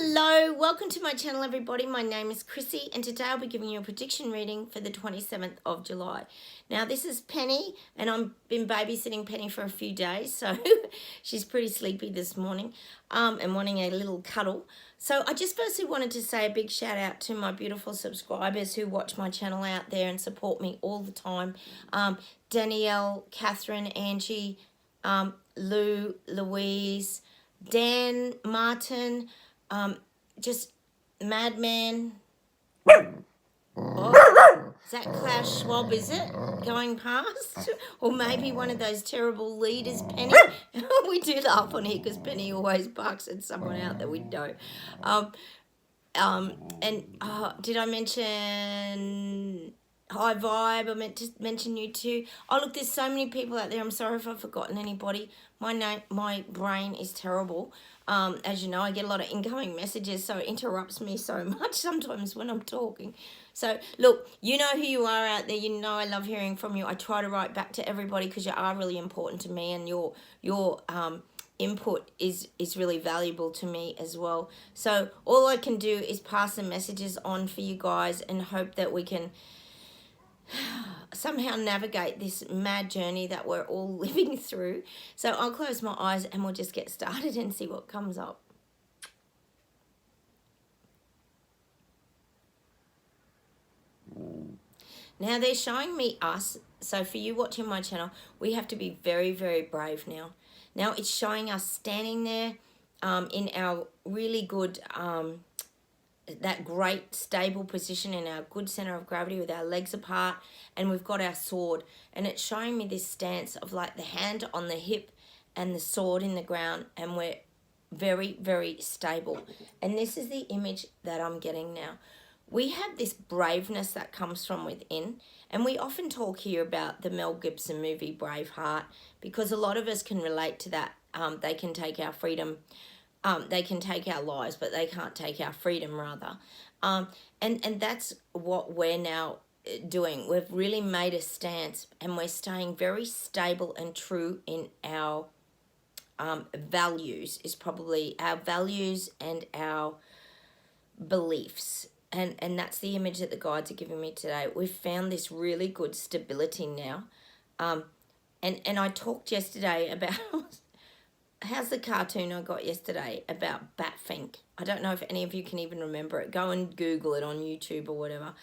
Hello, welcome to my channel everybody. My name is Chrissy and today I'll be giving you a prediction reading for the 27th of July. Now this is Penny and I've been babysitting Penny for a few days, so she's pretty sleepy this morning and wanting a little cuddle. So I just firstly wanted to say a big shout out to my beautiful subscribers who watch my channel out there and support me all the time. Danielle, Catherine, Angie, Lou, Louise, Dan, Martin, just Madman. Oh, is that Klaus Schwab, is it? Going past? Or maybe one of those terrible leaders, Penny? We do laugh on here because Penny always barks at someone out that we don't. Did I mention High Vibe? I meant to mention you too. Oh, look, there's so many people out there. I'm sorry if I've forgotten anybody. My brain is terrible. As you know, I get a lot of incoming messages, so it interrupts me so much sometimes when I'm talking. So, look, you know who you are out there. You know I love hearing from you. I try to write back to everybody because you are really important to me, and your input is really valuable to me as well. So all I can do is pass the messages on for you guys and hope that we can somehow navigate this mad journey that we're all living through. So I'll close my eyes and we'll just get started and see what comes up. Now they're showing me us. So for you watching my channel, we have to be very, very brave now. Now it's showing us standing there in our really good that great stable position in our good center of gravity with our legs apart, and we've got our sword, and it's showing me this stance of like the hand on the hip and the sword in the ground, and we're very, very stable. And this is the image that I'm getting now. We have this braveness that comes from within, and we often talk here about the Mel Gibson movie Braveheart because a lot of us can relate to that. They can take our freedom. They can take our lives, but they can't take our freedom, rather. And that's what we're now doing. We've really made a stance, and we're staying very stable and true in our values, is probably our values and our beliefs. And that's the image that the guides are giving me today. We've found this really good stability now. And I talked yesterday about... How's the cartoon I got yesterday about Batfink? I don't know if any of you can even remember it. Go and Google it on YouTube or whatever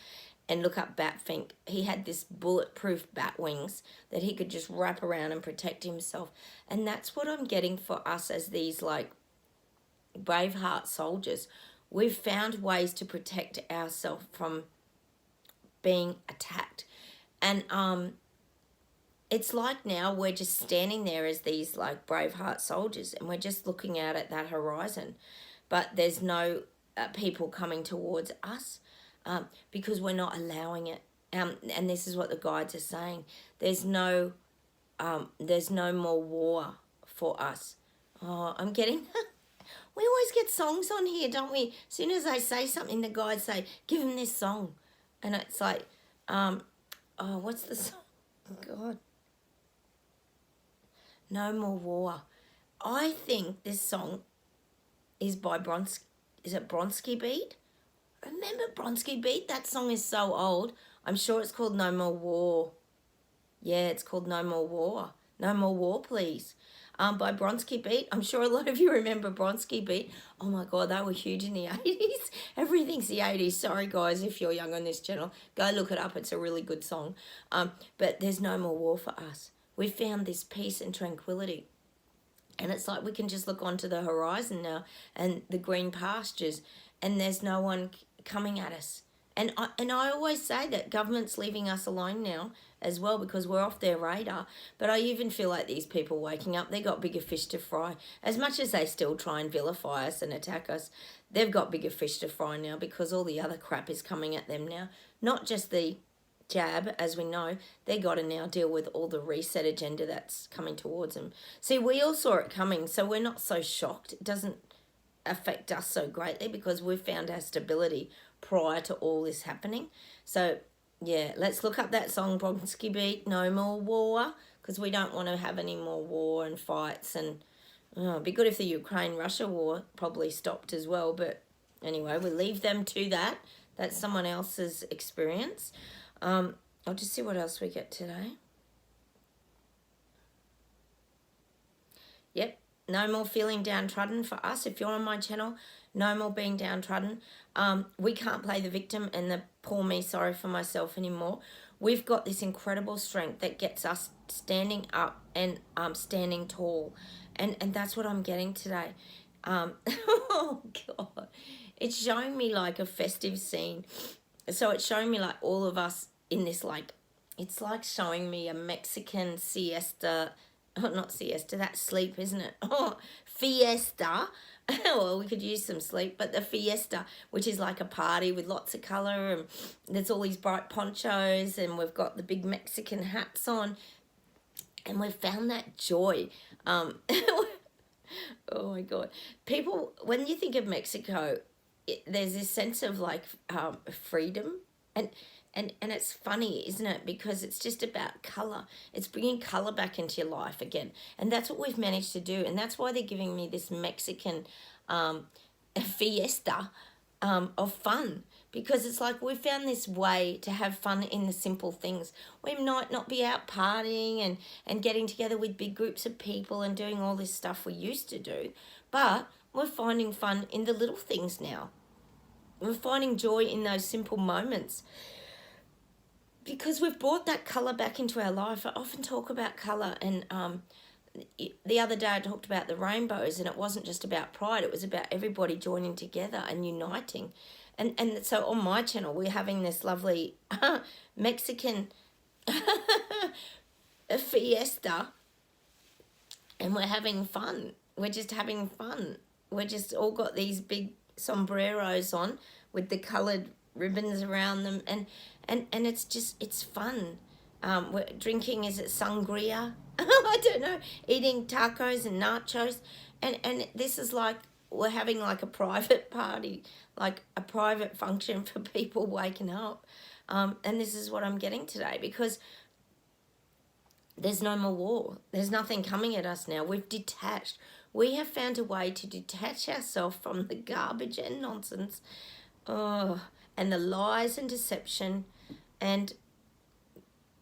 and look up Batfink. He had this bulletproof bat wings that he could just wrap around and protect himself. And that's what I'm getting for us as these like Braveheart soldiers. We've found ways to protect ourselves from being attacked. And it's like now we're just standing there as these like Braveheart soldiers, and we're just looking out at that horizon. But there's no people coming towards us because we're not allowing it. And this is what the guides are saying. There's no more war for us. Oh, I'm getting... We always get songs on here, don't we? As soon as I say something, the guides say, give him this song. And it's like, what's the song? Oh, God. No More War. I think this song is by Bronski. Is it Bronski Beat? Remember Bronski Beat? That song is so old. I'm sure it's called No More War. Yeah, it's called No More War. No More War, please. By Bronski Beat. I'm sure a lot of you remember Bronski Beat. Oh my God, they were huge in the 80s. Everything's the 80s. Sorry guys, if you're young on this channel, go look it up. It's a really good song. But there's no more war for us. We've found this peace and tranquility. And it's like we can just look onto the horizon now and the green pastures, and there's no one coming at us. And I always say that government's leaving us alone now as well because we're off their radar. But I even feel like these people waking up, they got bigger fish to fry. As much as they still try and vilify us and attack us, they've got bigger fish to fry now because all the other crap is coming at them now. Not just the jab, as we know, they got to now deal with all the reset agenda that's coming towards them. See, we all saw it coming, so we're not so shocked. It doesn't affect us so greatly because we've found our stability prior to all this happening. So yeah, let's look up that song, Bronski Beat, No More War, because we don't want to have any more war and fights. And it'd be good if the Ukraine-Russia war probably stopped as well, but Anyway, we leave them to that. That's someone else's experience. I'll just see what else we get today. Yep, no more feeling downtrodden for us. If you're on my channel, no more being downtrodden. We can't play the victim and the poor me, sorry for myself anymore. We've got this incredible strength that gets us standing up and standing tall. And that's what I'm getting today. Oh, God. It's showing me like a festive scene. So it's showing me like all of us in this, like, it's like showing me a Mexican siesta. Oh, not siesta, that's sleep, isn't it? Oh, fiesta. Well, we could use some sleep, but the fiesta, which is like a party with lots of colour, and there's all these bright ponchos, and we've got the big Mexican hats on, and we've found that joy. Oh my God. People, when you think of Mexico, there's this sense of like freedom, and it's funny, isn't it? Because it's just about colour. It's bringing colour back into your life again. And that's what we've managed to do. And that's why they're giving me this Mexican fiesta of fun. Because it's like we've found this way to have fun in the simple things. We might not be out partying and getting together with big groups of people and doing all this stuff we used to do. But we're finding fun in the little things now. We're finding joy in those simple moments. Because we've brought that colour back into our life. I often talk about colour, and the other day I talked about the rainbows, and it wasn't just about pride, it was about everybody joining together and uniting. And so on my channel we're having this lovely Mexican fiesta, and we're having fun. We're just having fun. We're just all got these big sombreros on with the coloured ribbons around them, and it's just, it's fun. We're drinking, is it sangria? I don't know, eating tacos and nachos, and this is like we're having like a private party, like a private function for people waking up, and this is what I'm getting today, because there's no more war. There's nothing coming at us now. We've detached. We have found a way to detach ourselves from the garbage and nonsense, and the lies and deception, and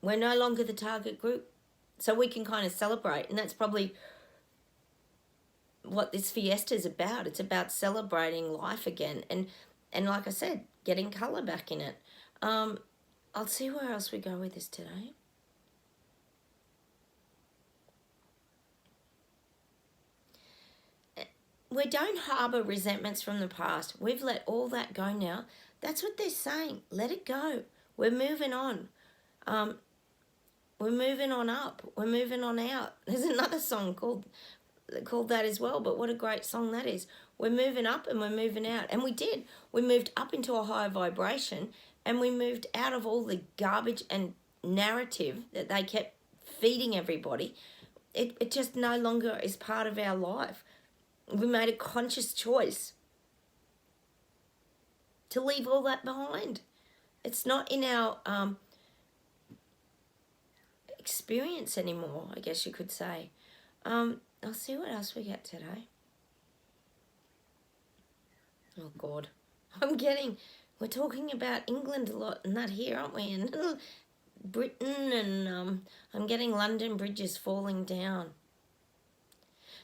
we're no longer the target group. So we can kind of celebrate, and that's probably what this fiesta is about. It's about celebrating life again, and like I said, getting colour back in it. I'll see where else we go with this today. We don't harbour resentments from the past. We've let all that go now. That's what they're saying. Let it go. We're moving on. We're moving on up. We're moving on out. There's another song called that as well, but what a great song that is. We're moving up and we're moving out. And we did. We moved up into a higher vibration, and we moved out of all the garbage and narrative that they kept feeding everybody. It just no longer is part of our life. We made a conscious choice to leave all that behind. It's not in our experience anymore, I guess you could say. I'll see what else we get today. Oh, God. We're talking about England a lot and that here, aren't we? And Britain, and I'm getting London bridges falling down.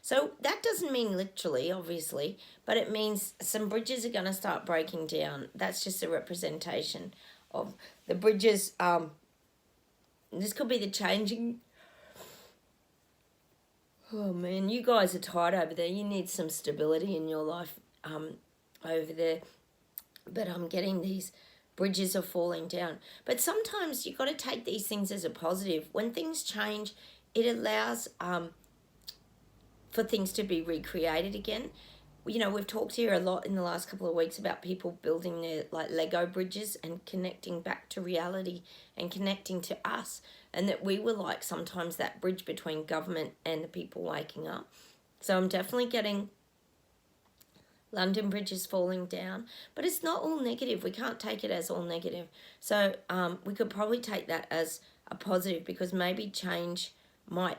So that doesn't mean literally, obviously, but it means some bridges are going to start breaking down. That's just a representation of the bridges. This could be the changing. Oh, man, you guys are tired over there. You need some stability in your life over there. But I'm getting these bridges are falling down. But sometimes you've got to take these things as a positive. When things change, it allows for things to be recreated again. You know, we've talked here a lot in the last couple of weeks about people building their like Lego bridges and connecting back to reality and connecting to us, and that we were like sometimes that bridge between government and the people waking up. So I'm definitely getting London bridges falling down, but it's not all negative. We can't take it as all negative. So we could probably take that as a positive, because maybe change might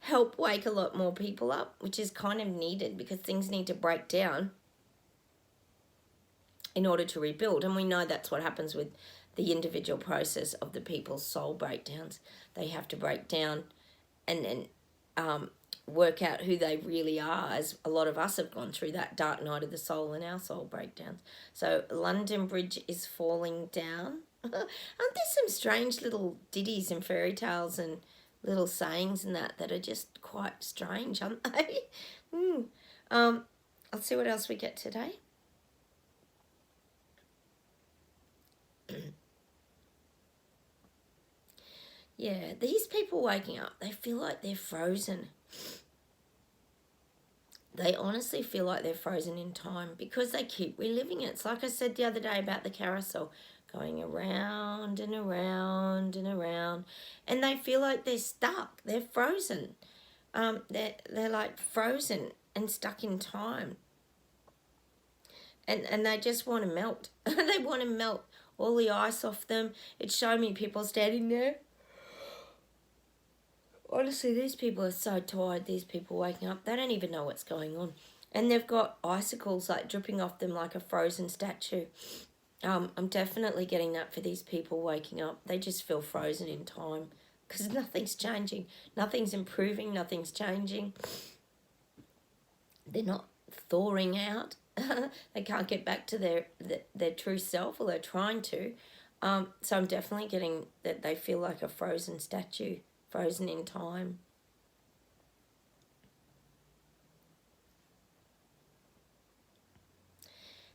help wake a lot more people up, which is kind of needed, because things need to break down in order to rebuild. And we know that's what happens with the individual process of the people's soul breakdowns. They have to break down and work out who they really are, as a lot of us have gone through that dark night of the soul and our soul breakdowns. So London Bridge is falling down. Aren't there some strange little ditties and fairy tales and little sayings and that are just quite strange, aren't they? Let's see what else we get today. Yeah, these people waking up, they feel like they're frozen. They honestly feel like they're frozen in time because they keep reliving it. It's like I said the other day about the carousel, going around and around and around, and they feel like they're stuck. They're frozen. They're like frozen and stuck in time. And they just want to melt. They want to melt all the ice off them. It showed me people standing there. Honestly, these people are so tired, these people waking up. They don't even know what's going on. And they've got icicles like dripping off them like a frozen statue. I'm definitely getting that for these people waking up. They just feel frozen in time because nothing's changing. Nothing's improving. Nothing's changing. They're not thawing out. They can't get back to their true self, or they're trying to. So I'm definitely getting that they feel like a frozen statue. Frozen in time.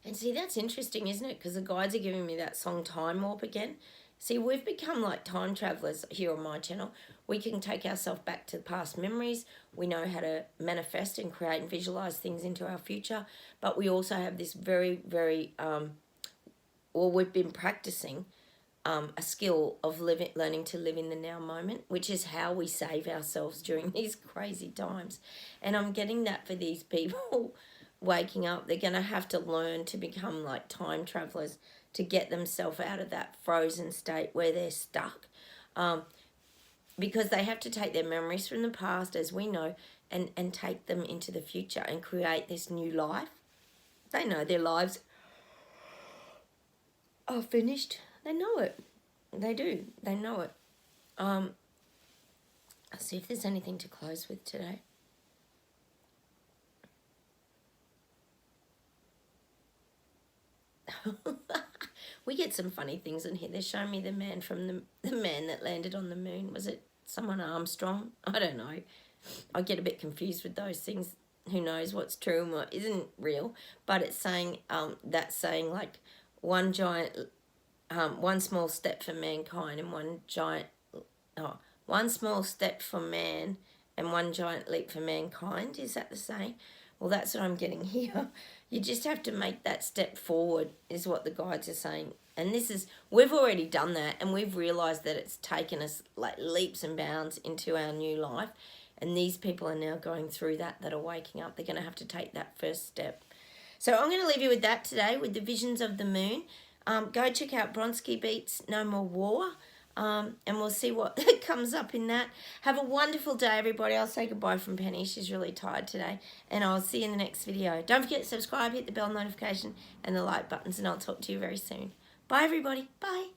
And see, that's interesting, isn't it? Because the guides are giving me that song Time Warp again. See, we've become like time travelers here on my channel. We can take ourselves back to past memories. We know how to manifest and create and visualize things into our future. But we also have this very, very, we've been practicing a skill of learning to live in the now moment, which is how we save ourselves during these crazy times. And I'm getting that for these people waking up. They're going to have to learn to become like time travelers to get themselves out of that frozen state where they're stuck. Because they have to take their memories from the past, as we know, and take them into the future and create this new life. They know their lives are finished. They know it. They do. They know it. I'll see if there's anything to close with today. We get some funny things in here. They're showing me the man from the man that landed on the moon. Was it someone Armstrong? I don't know. I get a bit confused with those things. Who knows what's true and what isn't real? But it's saying that's saying like one small step for mankind and one small step for man and one giant leap for mankind. Is that the saying? Well, that's what I'm getting here. You just have to make that step forward, is what the guides are saying. And we've already done that, and we've realised that it's taken us like leaps and bounds into our new life. And these people are now going through that are waking up. They're going to have to take that first step. So I'm going to leave you with that today, with the visions of the moon. Go check out Bronski Beats No More War. And we'll see what comes up in that. Have a wonderful day, everybody. I'll say goodbye from Penny. She's really tired today. And I'll see you in the next video. Don't forget to subscribe, hit the bell notification and the like buttons, and I'll talk to you very soon. Bye, everybody. Bye.